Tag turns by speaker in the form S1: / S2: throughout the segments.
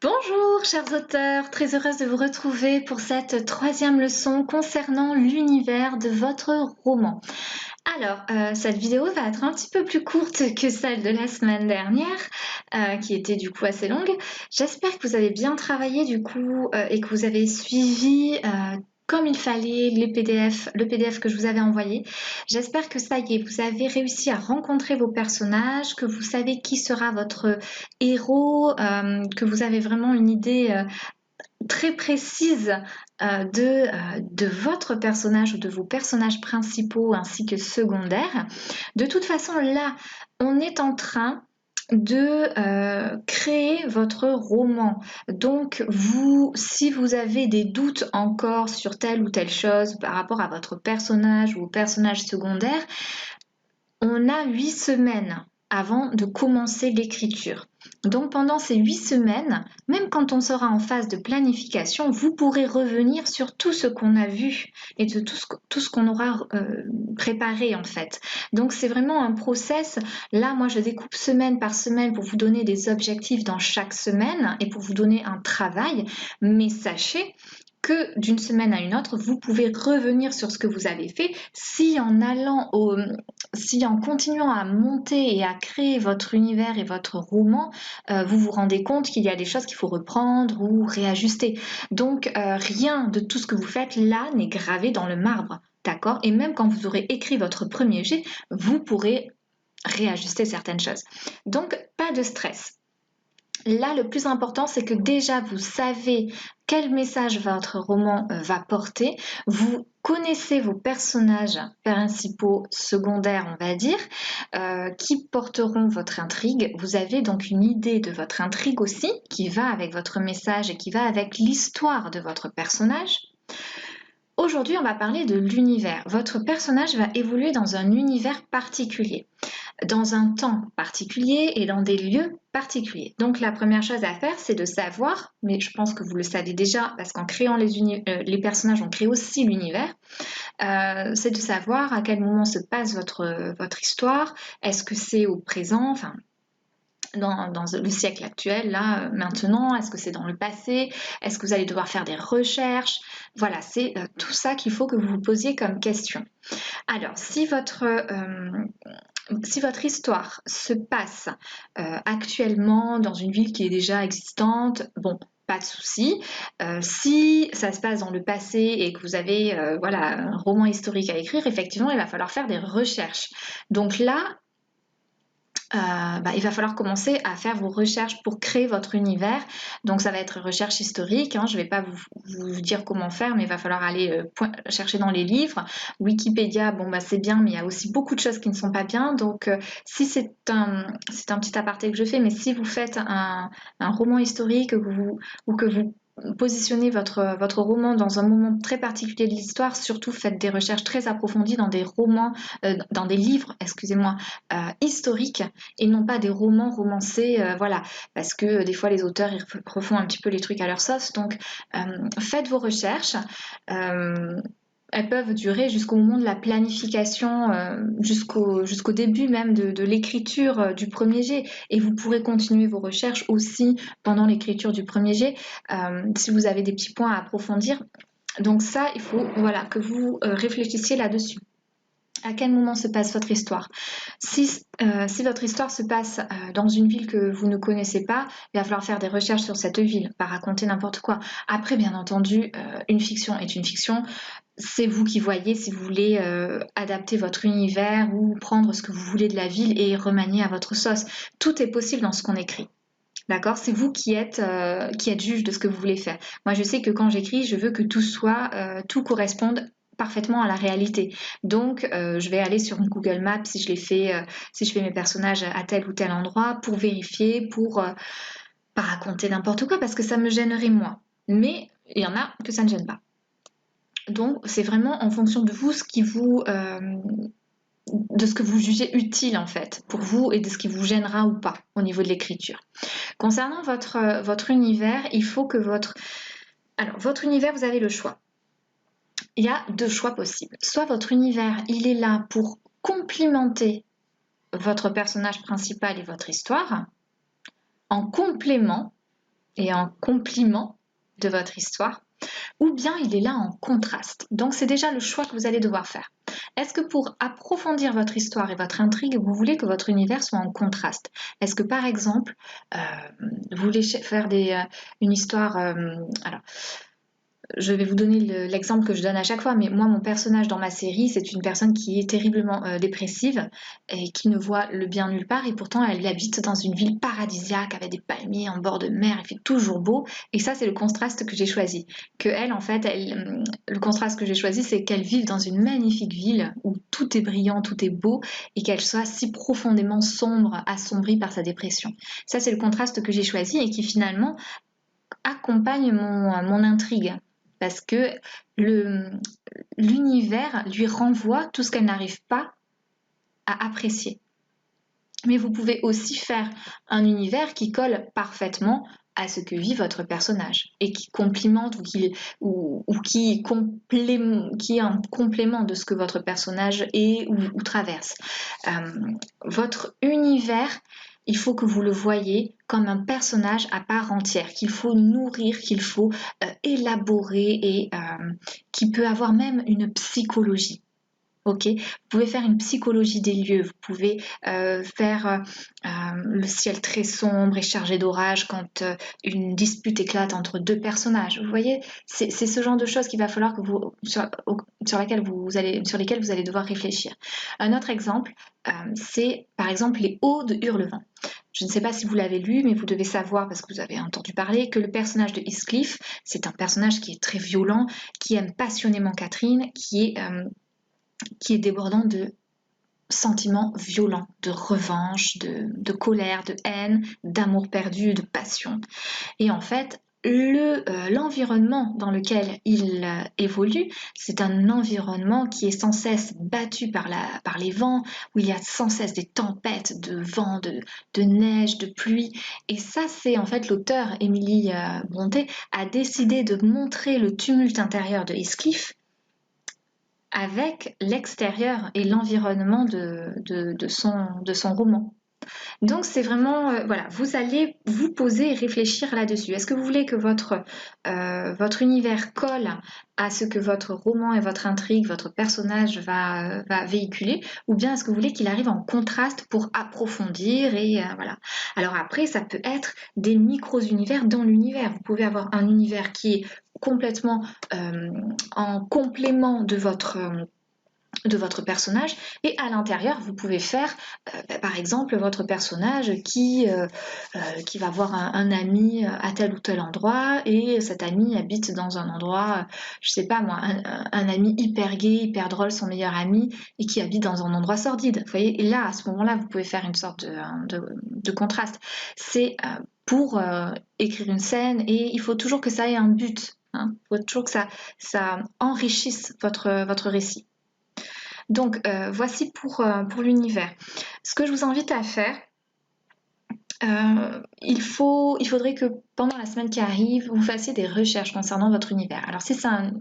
S1: Bonjour chers auteurs, très heureuse de vous retrouver pour cette troisième leçon concernant l'univers de votre roman. Alors, cette vidéo va être un petit peu plus courte que celle de la semaine dernière, qui était du coup assez longue. J'espère que vous avez bien travaillé du coup et que vous avez suivi comme il fallait le PDF que je vous avais envoyé. J'espère que ça y est, vous avez réussi à rencontrer vos personnages, que vous savez qui sera votre héros, que vous avez vraiment une idée très précise de votre personnage ou de vos personnages principaux ainsi que secondaires. De toute façon, là, on est en train de créer votre roman. Donc, si vous avez des doutes encore sur telle ou telle chose par rapport à votre personnage ou au personnage secondaire, on a 8 semaines avant de commencer l'écriture. Donc pendant ces 8 semaines, même quand on sera en phase de planification, vous pourrez revenir sur tout ce qu'on a vu et de tout ce qu'on aura préparé en fait. Donc c'est vraiment un process. Là, moi je découpe semaine par semaine pour vous donner des objectifs dans chaque semaine et pour vous donner un travail. Mais sachez que d'une semaine à une autre, vous pouvez revenir sur ce que vous avez fait si en continuant à monter et à créer votre univers et votre roman, vous vous rendez compte qu'il y a des choses qu'il faut reprendre ou réajuster. Donc rien de tout ce que vous faites là n'est gravé dans le marbre, d'accord? Et même quand vous aurez écrit votre premier jet, vous pourrez réajuster certaines choses. Donc pas de stress. Là, le plus important, c'est que déjà vous savez quel message votre roman va porter. Vous connaissez vos personnages principaux, secondaires, on va dire, qui porteront votre intrigue. Vous avez donc une idée de votre intrigue aussi, qui va avec votre message et qui va avec l'histoire de votre personnage. Aujourd'hui, on va parler de l'univers. Votre personnage va évoluer dans un univers particulier, dans un temps particulier et dans des lieux particuliers. Donc la première chose à faire, c'est de savoir, mais je pense que vous le savez déjà, parce qu'en créant les personnages, on crée aussi l'univers, c'est de savoir à quel moment se passe votre histoire. Est-ce que c'est au présent, enfin dans le siècle actuel, là, maintenant? Est-ce que c'est dans le passé? Est-ce que vous allez devoir faire des recherches? Voilà, c'est tout ça qu'il faut que vous vous posiez comme question. Alors, si votre histoire se passe actuellement dans une ville qui est déjà existante, bon, pas de souci. Si ça se passe dans le passé et que vous avez voilà, un roman historique à écrire, effectivement, il va falloir faire des recherches. Donc là, il va falloir commencer à faire vos recherches pour créer votre univers. Donc ça va être recherche historique, hein. Je ne vais pas vous dire comment faire, mais il va falloir aller chercher dans les livres. Wikipédia, bon c'est bien, mais il y a aussi beaucoup de choses qui ne sont pas bien. Donc si c'est un petit aparté que je fais, mais si vous faites un roman historique ou que vous positionnez votre roman dans un moment très particulier de l'histoire, surtout faites des recherches très approfondies dans des romans, dans des livres, excusez-moi, historiques et non pas des romans romancés, voilà, parce que des fois les auteurs ils refont un petit peu les trucs à leur sauce. Donc faites vos recherches. Elles peuvent durer jusqu'au moment de la planification, jusqu'au début même de l'écriture du premier jet. Et vous pourrez continuer vos recherches aussi pendant l'écriture du premier jet, si vous avez des petits points à approfondir. Donc ça, il faut voilà, que vous réfléchissiez là-dessus. À quel moment se passe votre histoire? Si votre histoire se passe dans une ville que vous ne connaissez pas, il va falloir faire des recherches sur cette ville, pas raconter n'importe quoi. Après, bien entendu, une fiction est une fiction. C'est vous qui voyez si vous voulez adapter votre univers ou prendre ce que vous voulez de la ville et remanier à votre sauce. Tout est possible dans ce qu'on écrit. D'accord? C'est vous qui êtes juge de ce que vous voulez faire. Moi, je sais que quand j'écris, je veux que tout corresponde parfaitement à la réalité. Donc, je vais aller sur Google Maps si je fais mes personnages à tel ou tel endroit pour vérifier, pour pas raconter n'importe quoi parce que ça me gênerait moi. Mais il y en a que ça ne gêne pas. Donc, c'est vraiment en fonction de vous de ce que vous jugez utile en fait pour vous et de ce qui vous gênera ou pas au niveau de l'écriture. Concernant votre univers, il faut que votre univers, vous avez le choix. Il y a deux choix possibles. Soit votre univers, il est là pour complimenter votre personnage principal et votre histoire, en complément, et en complément de votre histoire, ou bien il est là en contraste. Donc c'est déjà le choix que vous allez devoir faire. Est-ce que pour approfondir votre histoire et votre intrigue, vous voulez que votre univers soit en contraste? Est-ce que par exemple, vous voulez faire une histoire... alors, je vais vous donner l'exemple que je donne à chaque fois, mais moi, mon personnage dans ma série, c'est une personne qui est terriblement dépressive et qui ne voit le bien nulle part, et pourtant elle habite dans une ville paradisiaque avec des palmiers en bord de mer, il fait toujours beau, et ça, c'est le contraste que j'ai choisi. Que elle, en fait, le contraste que j'ai choisi, c'est qu'elle vive dans une magnifique ville où tout est brillant, tout est beau, et qu'elle soit si profondément sombre, assombrie par sa dépression. Ça, c'est le contraste que j'ai choisi et qui finalement accompagne mon intrigue parce que l'univers lui renvoie tout ce qu'elle n'arrive pas à apprécier. Mais vous pouvez aussi faire un univers qui colle parfaitement à ce que vit votre personnage et qui complimente ou qui est un complément de ce que votre personnage est ou traverse. Votre univers, il faut que vous le voyez comme un personnage à part entière, qu'il faut nourrir, qu'il faut élaborer et qui peut avoir même une psychologie. Ok, vous pouvez faire une psychologie des lieux, vous pouvez faire le ciel très sombre et chargé d'orage quand une dispute éclate entre deux personnages. Vous voyez, c'est ce genre de choses qu'il va falloir que sur lesquelles vous allez devoir réfléchir. Un autre exemple, c'est par exemple les Hauts de Hurlevent. Je ne sais pas si vous l'avez lu, mais vous devez savoir, parce que vous avez entendu parler, que le personnage de Heathcliff, c'est un personnage qui est très violent, qui aime passionnément Catherine, qui est débordant de sentiments violents, de revanche, de colère, de haine, d'amour perdu, de passion. Et en fait, l'environnement dans lequel il évolue, c'est un environnement qui est sans cesse battu par les vents, où il y a sans cesse des tempêtes de vent, de neige, de pluie. Et ça, c'est en fait l'auteur, Émilie Brontë, a décidé de montrer le tumulte intérieur de Heathcliff avec l'extérieur et l'environnement de son roman. Donc c'est vraiment, voilà, vous allez vous poser et réfléchir là-dessus. Est-ce que vous voulez que votre univers colle à ce que votre roman et votre intrigue, votre personnage va véhiculer, ou bien est-ce que vous voulez qu'il arrive en contraste pour approfondir et voilà. Alors après, ça peut être des micro-univers dans l'univers. Vous pouvez avoir un univers qui est complètement en complément de votre personnage, et à l'intérieur vous pouvez faire par exemple votre personnage qui va voir un ami à tel ou tel endroit, et cet ami habite dans un endroit, je sais pas moi, un ami hyper gai, hyper drôle, son meilleur ami, et qui habite dans un endroit sordide, vous voyez, et là à ce moment là vous pouvez faire une sorte de contraste. C'est pour écrire une scène, et il faut toujours que ça ait un but, hein. Il faut toujours que ça enrichisse votre récit. Donc voici pour l'univers. Ce que je vous invite à faire, il faudrait que pendant la semaine qui arrive, vous fassiez des recherches concernant votre univers. Alors si c'est un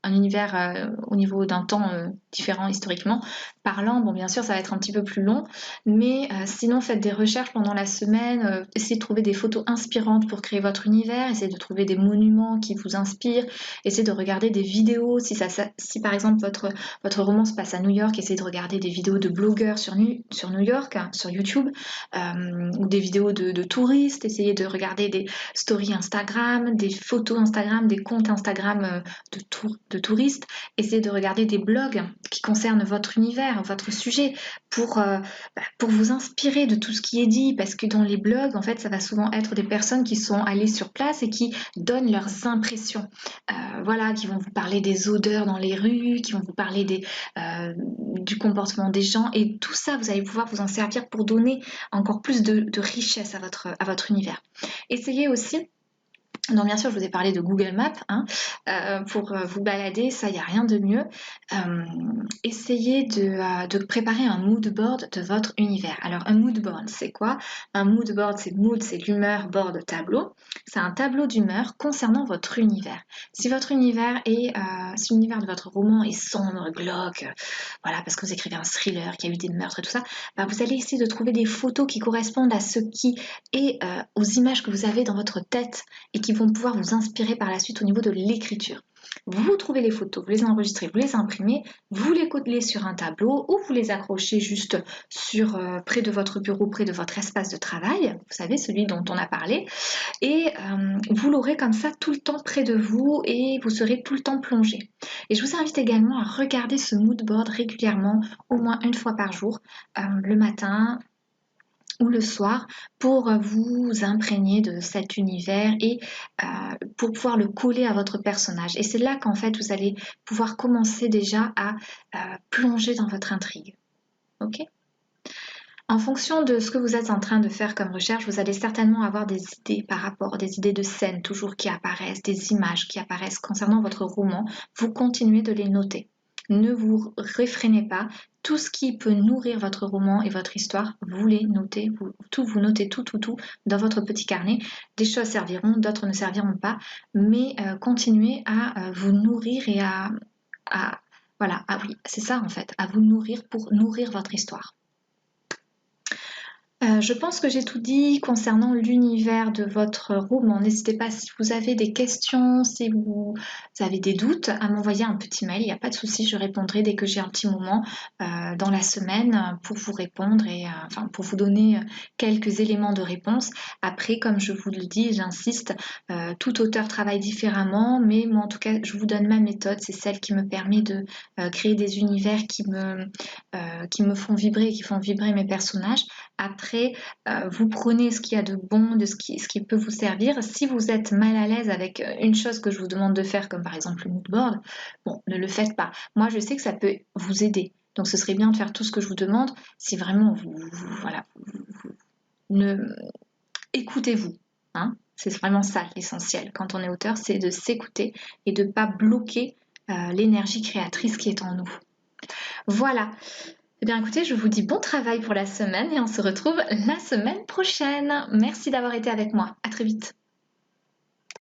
S1: univers au niveau d'un temps différent historiquement parlant, bon bien sûr ça va être un petit peu plus long, mais sinon faites des recherches pendant la semaine, essayez de trouver des photos inspirantes pour créer votre univers, essayez de trouver des monuments qui vous inspirent, essayez de regarder des vidéos, si par exemple votre roman se passe à New York, essayez de regarder des vidéos de blogueurs sur New York, hein, sur YouTube, ou des vidéos de touristes, essayez de regarder des stories Instagram, des photos Instagram, des comptes Instagram de touristes, essayez de regarder des blogs qui concernent votre univers, votre sujet, pour vous inspirer de tout ce qui est dit, parce que dans les blogs, en fait, ça va souvent être des personnes qui sont allées sur place et qui donnent leurs impressions. Voilà, qui vont vous parler des odeurs dans les rues, qui vont vous parler du comportement des gens, et tout ça, vous allez pouvoir vous en servir pour donner encore plus de richesse à votre univers. Essayez aussi Donc bien sûr, je vous ai parlé de Google Maps hein, pour vous balader, ça, il n'y a rien de mieux. Essayez de préparer un mood board de votre univers. Alors un mood board, c'est quoi? Un mood board, c'est mood, c'est l'humeur, board, tableau. C'est un tableau d'humeur concernant votre univers. Si votre univers si l'univers de votre roman est sombre, glauque, voilà, parce que vous écrivez un thriller, qu'il y a eu des meurtres et tout ça, bah, vous allez essayer de trouver des photos qui correspondent à ce qui est aux images que vous avez dans votre tête et qui vont pouvoir vous inspirer par la suite au niveau de l'écriture. Vous trouvez les photos, vous les enregistrez, vous les imprimez, vous les collez sur un tableau ou vous les accrochez juste près de votre bureau, près de votre espace de travail, vous savez, celui dont on a parlé, et vous l'aurez comme ça tout le temps près de vous et vous serez tout le temps plongé. Et je vous invite également à regarder ce mood board régulièrement, au moins une fois par jour, le matin, ou le soir pour vous imprégner de cet univers et pour pouvoir le coller à votre personnage. Et c'est là qu'en fait vous allez pouvoir commencer déjà à plonger dans votre intrigue. Ok ? En fonction de ce que vous êtes en train de faire comme recherche, vous allez certainement avoir des idées par rapport, des idées de scènes toujours qui apparaissent, des images qui apparaissent concernant votre roman. Vous continuez de les noter. Ne vous réfrénez pas. Tout ce qui peut nourrir votre roman et votre histoire, vous les notez, vous notez tout dans votre petit carnet. Des choses serviront, d'autres ne serviront pas, mais continuez à vous nourrir et voilà, ah oui, c'est ça en fait, à vous nourrir pour nourrir votre histoire. Je pense que j'ai tout dit concernant l'univers de votre roman. N'hésitez pas si vous avez des questions, si vous avez des doutes, à m'envoyer un petit mail. Il n'y a pas de souci, je répondrai dès que j'ai un petit moment dans la semaine pour vous répondre et enfin pour vous donner quelques éléments de réponse. Après, comme je vous le dis, j'insiste, tout auteur travaille différemment, mais moi en tout cas, je vous donne ma méthode. C'est celle qui me permet de créer des univers qui me font vibrer, qui font vibrer mes personnages. Après, vous prenez ce qu'il y a de bon, de ce qui peut vous servir. Si vous êtes mal à l'aise avec une chose que je vous demande de faire, comme par exemple le mood board, bon, ne le faites pas. Moi, je sais que ça peut vous aider. Donc, ce serait bien de faire tout ce que je vous demande si vraiment voilà, écoutez-vous. Hein, c'est vraiment ça l'essentiel quand on est auteur, c'est de s'écouter et de ne pas bloquer l'énergie créatrice qui est en nous. Voilà. Eh bien écoutez, je vous dis bon travail pour la semaine et on se retrouve la semaine prochaine. Merci d'avoir été avec moi. À très vite.